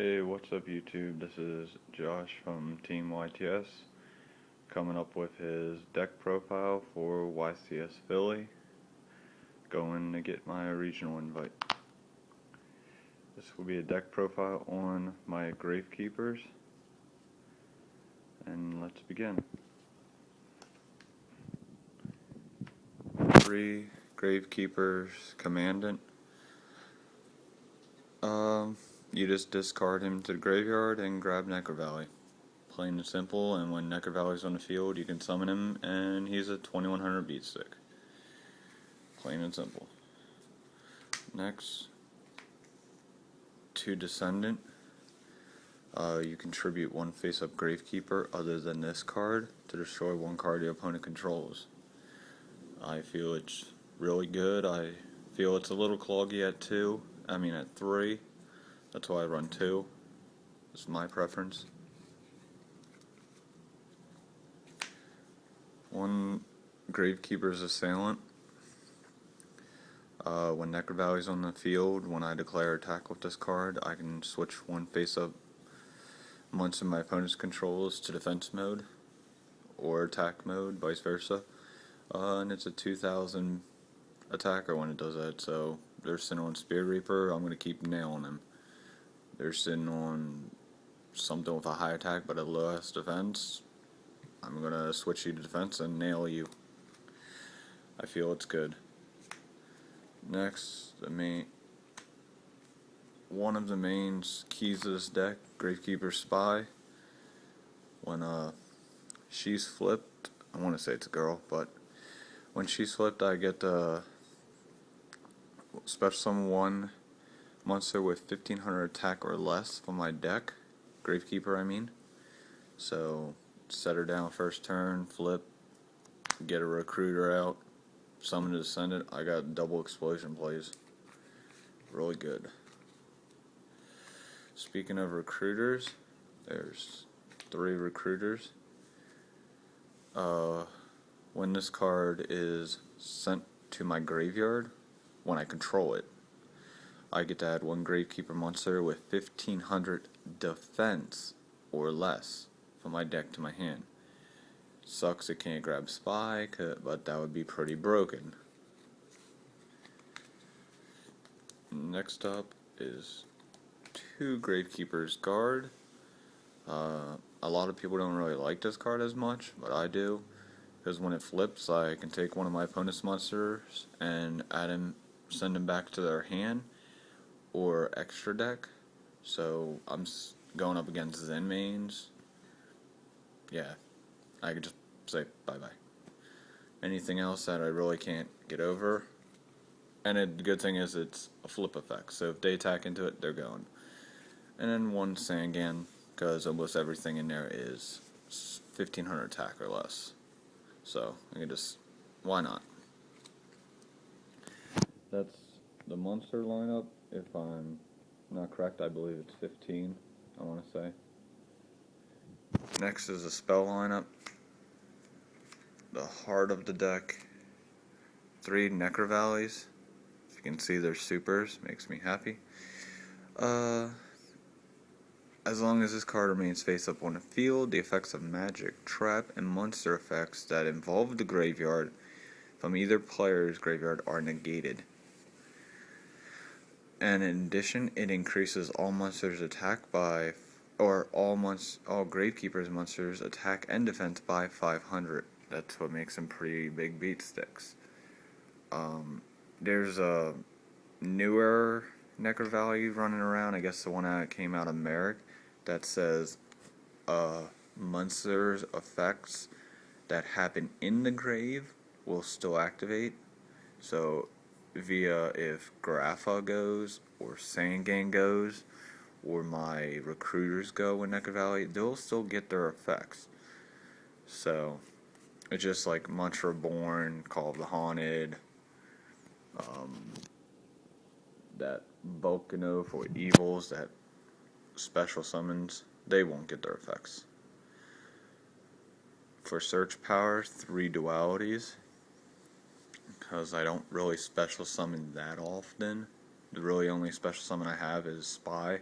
Hey, what's up YouTube? This is Josh from Team YCS coming up with his deck profile for YCS Philly. Going to get my regional invite. This will be a deck profile on my Gravekeepers, and let's begin. 3 Gravekeepers Commandant. You just discard him to the graveyard and grab Necro Valley. Plain and simple, and when Necro Valley's on the field, you can summon him, and he's a 2100 beat stick. Plain and simple. Next, 2 Descendant. You contribute 1 face-up Gravekeeper other than this card to destroy 1 card your opponent controls. I feel it's really good. I feel it's a little cloggy at 3. That's why I run 2. It's my preference. 1 Gravekeeper's Assailant. When Necro Valley's on the field, when I declare attack with this card, I can switch 1 face-up monster my opponent's controls to defense mode or attack mode, vice versa. And it's a 2000 attacker when it does that, so they're sitting on Spear Reaper, I'm going to keep nailing them. They're sitting on something with a high attack but a low ass defense, I'm going to switch you to defense and nail you. I feel it's good. Next, one of the main keys of this deck, Gravekeeper Spy. When she's flipped, I want to say it's a girl, but when she's flipped, I get to special summon 1 monster with 1500 attack or less from my deck, Gravekeeper I mean. So set her down first turn, flip, get a recruiter out, summon a Descendant. I got double explosion plays. Really good. Speaking of recruiters, there's 3 recruiters. When this card is sent to my graveyard, when I control it, I get to add 1 Gravekeeper monster with 1500 defense or less from my deck to my hand. Sucks it can't grab Spy, but that would be pretty broken. Next up is 2 Gravekeepers Guard. A lot of people don't really like this card as much, but I do, because when it flips, I can take one of my opponent's monsters and send him back to their hand or extra deck. So I'm going up against Zen mains. Yeah, I could just say bye bye. Anything else that I really can't get over. And the good thing is it's a flip effect, so if they attack into it, they're going. And then 1 Sangan, because almost everything in there is 1500 attack or less. So I can just, why not? That's the monster lineup. If I'm not correct, I believe it's 15, I want to say. Next is the spell lineup. The heart of the deck, 3 Necro Valleys. If you can see their supers, makes me happy. As long as this card remains face up on the field, the effects of magic, trap, and monster effects that involve the graveyard from either player's graveyard are negated. And in addition, it increases all monsters' attack by, or all Gravekeepers monsters' attack and defense by 500. That's what makes them pretty big beat sticks. There's a newer Necro Valley running around, I guess the one that came out of Merrick, that says monsters' effects that happen in the grave will still activate. So if Grapha goes, or Sangan goes, or my recruiters go when Necro Valley, they'll still get their effects. So it's just like Munch Reborn, Call of the Haunted, that Volcano for Evils, that special summons, they won't get their effects. For search power, 3 dualities, because I don't really special summon that often. The really only special summon I have is Spy,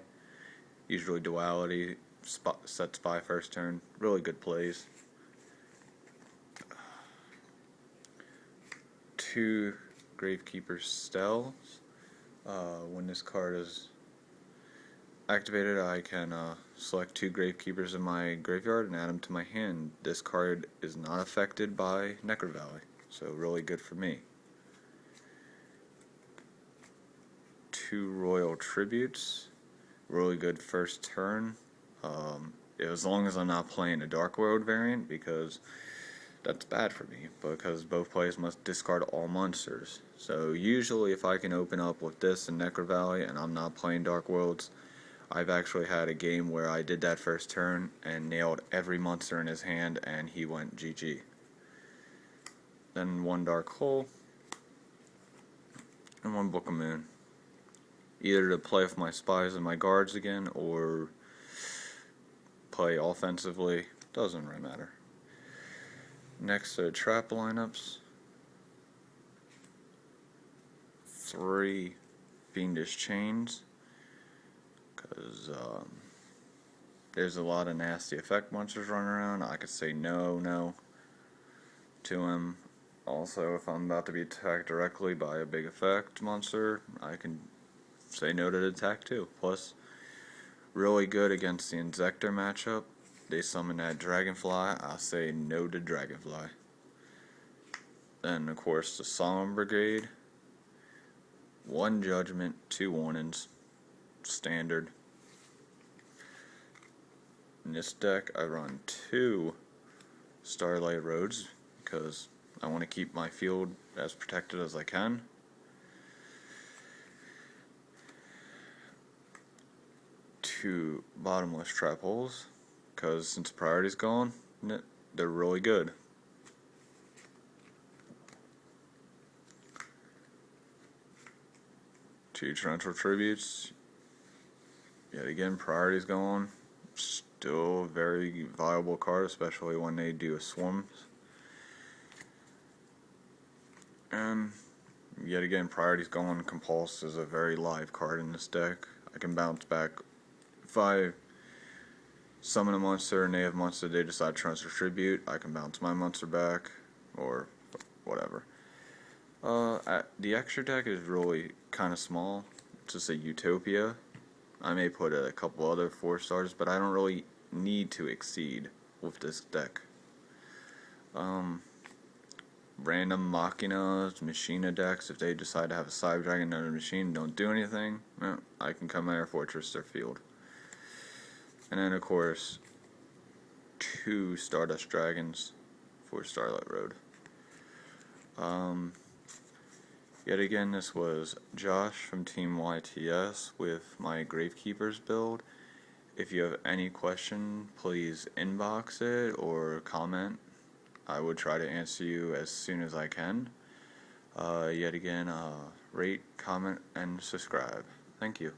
Usually duality, set spy first turn. Really good plays. 2 Gravekeepers Stealth. When this card is activated, I can select 2 Gravekeepers in my graveyard and add them to my hand. This card is not affected by Necro Valley, so really good for me. 2 Royal Tributes, really good first turn. As long as I'm not playing a Dark World variant, because that's bad for me, because both players must discard all monsters. So usually if I can open up with this and Necro Valley and I'm not playing Dark Worlds, I've actually had a game where I did that first turn and nailed every monster in his hand and he went GG. Then 1 Dark Hole and 1 Book of Moon. Either to play with my spies and my guards again or play offensively, doesn't really matter. Next are trap lineups. 3 Fiendish Chains, because there's a lot of nasty effect monsters running around. I could say no to him. Also, if I'm about to be attacked directly by a big effect monster, I can say no to the attack too. Plus, really good against the Inzektor matchup. They summon that Dragonfly, I say no to Dragonfly. Then, of course, the Solemn Brigade. 1 Judgment, 2 Warnings. Standard. In this deck, I run 2 Starlight Roads because I want to keep my field as protected as I can. 2 Bottomless Trap Holes, because since priority's gone, they're really good. 2 Torrential Tributes. Yet again, priority's gone. Still a very viable card, especially when they do a swarm. And yet again, priority's gone. Compulse is a very live card in this deck. I can bounce back. If I summon a monster and they have monster they decide to transfer tribute, I can bounce my monster back, or whatever. The extra deck is really kind of small. It's just a Utopia. I may put a couple other 4 stars, but I don't really need to exceed with this deck. Random Machinas, Machina decks, if they decide to have a Cyber Dragon and a machine, don't do anything, I can come Air Fortress their field. And then, of course, 2 Stardust Dragons for Starlight Road. Yet again, this was Josh from Team YTS with my Gravekeepers build. If you have any question, please inbox it or comment. I would try to answer you as soon as I can. Yet again, rate, comment, and subscribe. Thank you.